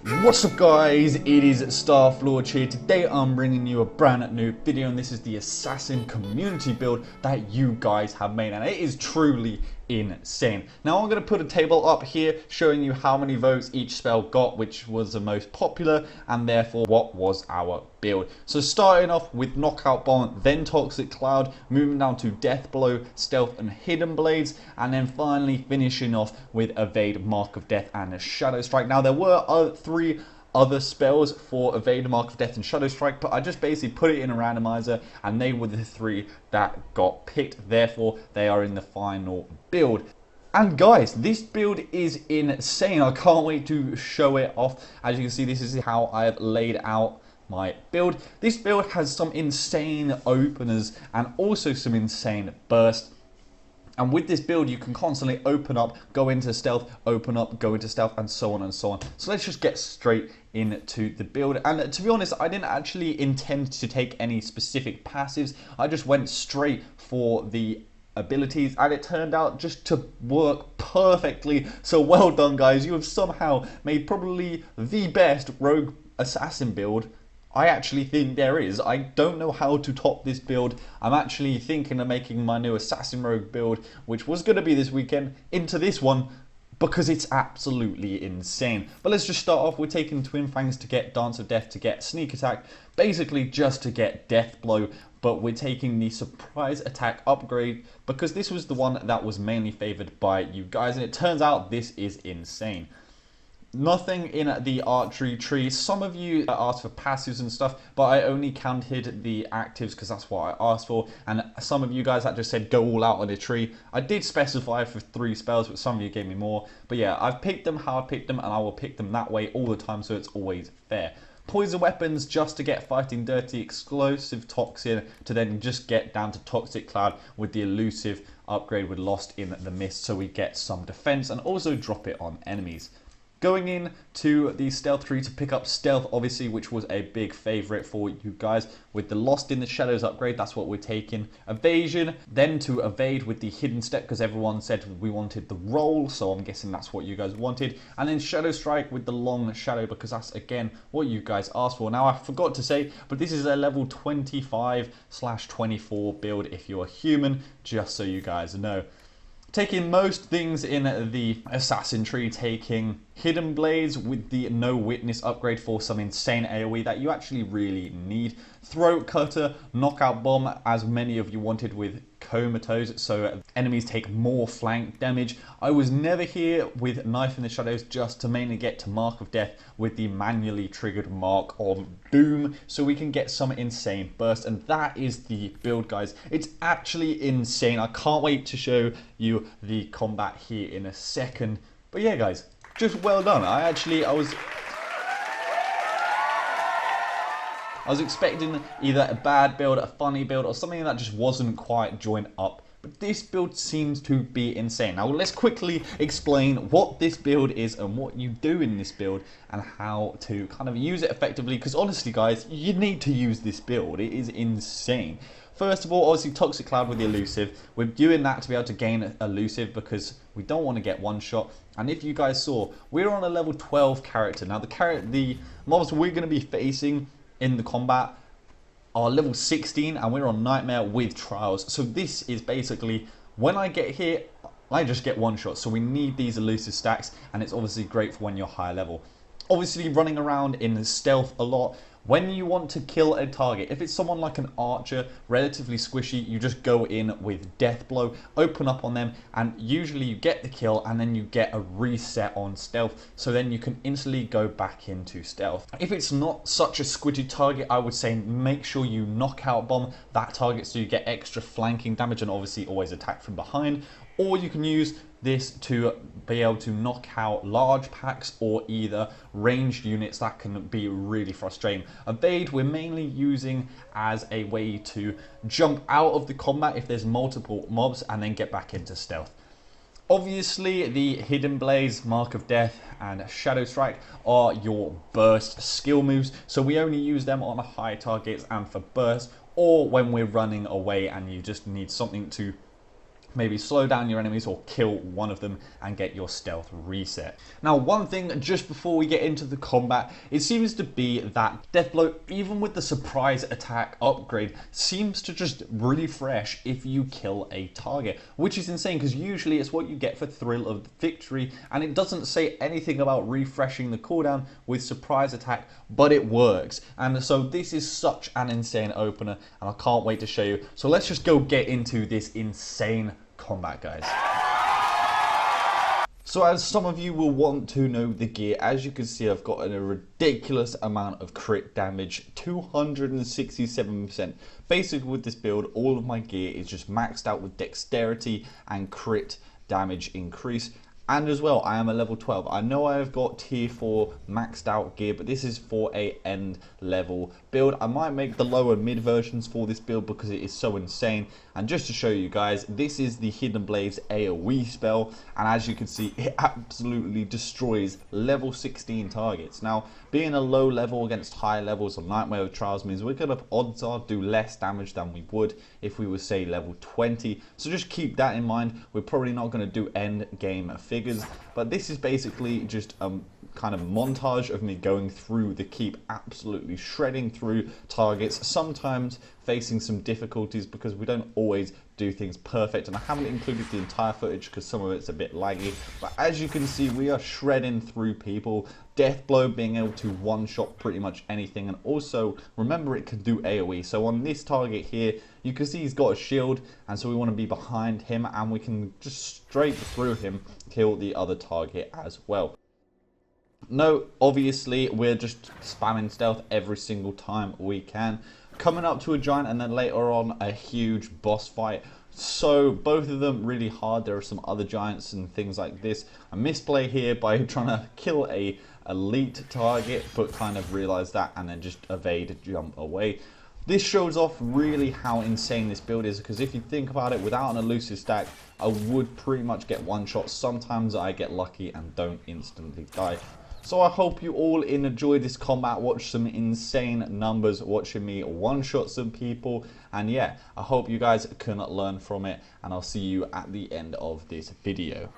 What's up guys, it is Starflorge here. Today I'm bringing you a brand new video and this is the assassin community build that you guys have made and it is truly insane. Now I'm going to put a table up here showing you how many votes each spell got, which was the most popular and therefore what was our build. So starting off with Knockout Bomb, then Toxic Cloud, moving down to Death Blow, Stealth and Hidden Blades, and then finally finishing off with Evade, Mark of Death and Shadow Strike. Now there were three other spells for Evade, Mark of Death and Shadow Strike, but I just basically put it in a randomizer and they were the three that got picked, therefore they are in the final build. And guys, this build is insane. I can't wait to show it off. As you can see, this is how I have laid out my build. This build has some insane openers and also some insane bursts. And with this build, you can constantly open up, go into stealth, open up, go into stealth, and so on and so on. So let's just get straight into the build. And to be honest, I didn't actually intend to take any specific passives. I just went straight for the abilities and it turned out just to work perfectly. So well done guys, you have somehow made probably the best rogue assassin build I actually think there is. I don't know how to top this build. I'm actually thinking of making my new Assassin Rogue build, which was going to be this weekend, into this one because it's absolutely insane. But let's just start off with taking Twin Fangs to get Dance of Death, to get Sneak Attack, basically just to get Death Blow. But we're taking the Surprise Attack upgrade because this was the one that was mainly favored by you guys. And it turns out this is insane. Nothing in the archery tree. Some of you asked for passives and stuff, but I only counted the actives because that's what I asked for. And some of you guys that just said go all out on the tree. I did specify for 3 spells, but some of you gave me more. But yeah, I've picked them how I picked them, and I will pick them that way all the time, so it's always fair. Poison weapons just to get Fighting Dirty, Explosive Toxin to then just get down to Toxic Cloud with the elusive upgrade with Lost in the Mist, so we get some defense and also drop it on enemies. Going in to the stealth tree to pick up stealth, obviously, which was a big favorite for you guys with the Lost in the Shadows upgrade. That's what we're taking. Evasion, then to evade with the hidden step because everyone said we wanted the roll, so I'm guessing that's what you guys wanted. And then Shadow Strike with the long shadow because that's again what you guys asked for. Now I forgot to say, but this is a level 25/24 build if you're human, just so you guys know. Taking most things in the assassin tree, taking Hidden Blades with the No Witness upgrade for some insane AoE that you actually really need. Throat Cutter, Knockout Bomb, as many of you wanted with Comatose, so enemies take more flank damage. I was never here with Knife in the Shadows just to mainly get to Mark of Death with the manually triggered Mark of Doom, so we can get some insane burst, and that is the build guys. It's actually insane. I can't wait to show you the combat here in a second. But yeah guys, just well done. I was expecting either a bad build, a funny build, or something that just wasn't quite joined up. But this build seems to be insane. Now let's quickly explain what this build is and what you do in this build and how to kind of use it effectively. Because honestly guys, you need to use this build. It is insane. First of all, obviously Toxic Cloud with the elusive. We're doing that to be able to gain elusive because we don't want to get one shot. And if you guys saw, we're on a level 12 character. Now the mobs we're going to be facing in the combat are level 16 and we're on Nightmare with Trials. So this is basically, when I get here, I just get one shot. So we need these elusive stacks and it's obviously great for when you're higher level. Obviously running around in stealth a lot. When you want to kill a target, if it's someone like an archer, relatively squishy, you just go in with Death Blow, open up on them, and usually you get the kill and then you get a reset on stealth, so then you can instantly go back into stealth. If it's not such a squidgy target, I would say make sure you knockout bomb that target so you get extra flanking damage and obviously always attack from behind. Or you can use this to be able to knock out large packs or either ranged units. That can be really frustrating. Evade we're mainly using as a way to jump out of the combat if there's multiple mobs and then get back into stealth. Obviously the Hidden Blaze, Mark of Death and Shadow Strike are your burst skill moves, so we only use them on high targets and for burst, or when we're running away and you just need something to maybe slow down your enemies or kill one of them and get your stealth reset. Now, one thing just before we get into the combat, it seems to be that Deathblow, even with the surprise attack upgrade, seems to just refresh if you kill a target, which is insane because usually it's what you get for thrill of victory, and it doesn't say anything about refreshing the cooldown with surprise attack, but it works. And so this is such an insane opener, and I can't wait to show you. So let's just go get into this insane combat, guys. So as some of you will want to know the gear, as you can see, I've got a ridiculous amount of crit damage, 267%. Basically with this build, all of my gear is just maxed out with dexterity and crit damage increase. And as well, I am a level 12. I know I've got tier 4 maxed out gear, but this is for a end level build. I might make the lower mid versions for this build because it is so insane. And just to show you guys, this is the Hidden Blades AoE spell. And as you can see, it absolutely destroys level 16 targets. Now, being a low level against high levels of Nightmare of Trials means we're going to, odds are, do less damage than we would if we were, say, level 20. So just keep that in mind. We're probably not going to do end game figures, but this is basically just kind of montage of me going through the keep, absolutely shredding through targets, sometimes facing some difficulties because we don't always do things perfect, and I haven't included the entire footage because some of it's a bit laggy, but as you can see, we are shredding through people. Deathblow being able to one-shot pretty much anything, and also remember it can do AoE. So on this target here, you can see he's got a shield, and so we want to be behind him, and we can just straight through him kill the other target as well. No, obviously we're just spamming stealth every single time we can, coming up to a giant and then later on a huge boss fight. So both of them really hard. There are some other giants and things like this. A misplay here by trying to kill a elite target, but kind of realize that and then just evade, jump away. This shows off really how insane this build is, because if you think about it, without an elusive stack, I would pretty much get one shot. Sometimes I get lucky and don't instantly die. So I hope you all enjoyed this combat, watch some insane numbers, watching me one-shot some people, and yeah, I hope you guys can learn from it, and I'll see you at the end of this video.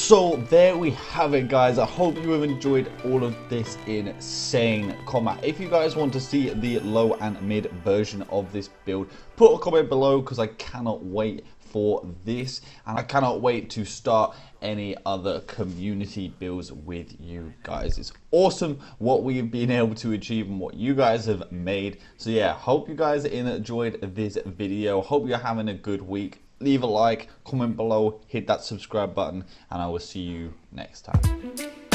So there we have it, guys. I hope you have enjoyed all of this insane combat. If you guys want to see the low and mid version of this build, put a comment below because I cannot wait for this, and I cannot wait to start any other community builds with you guys. It's awesome what we've been able to achieve and what you guys have made. So yeah, hope you guys enjoyed this video. Hope you're having a good week. Leave a like, comment below, hit that subscribe button, and I will see you next time.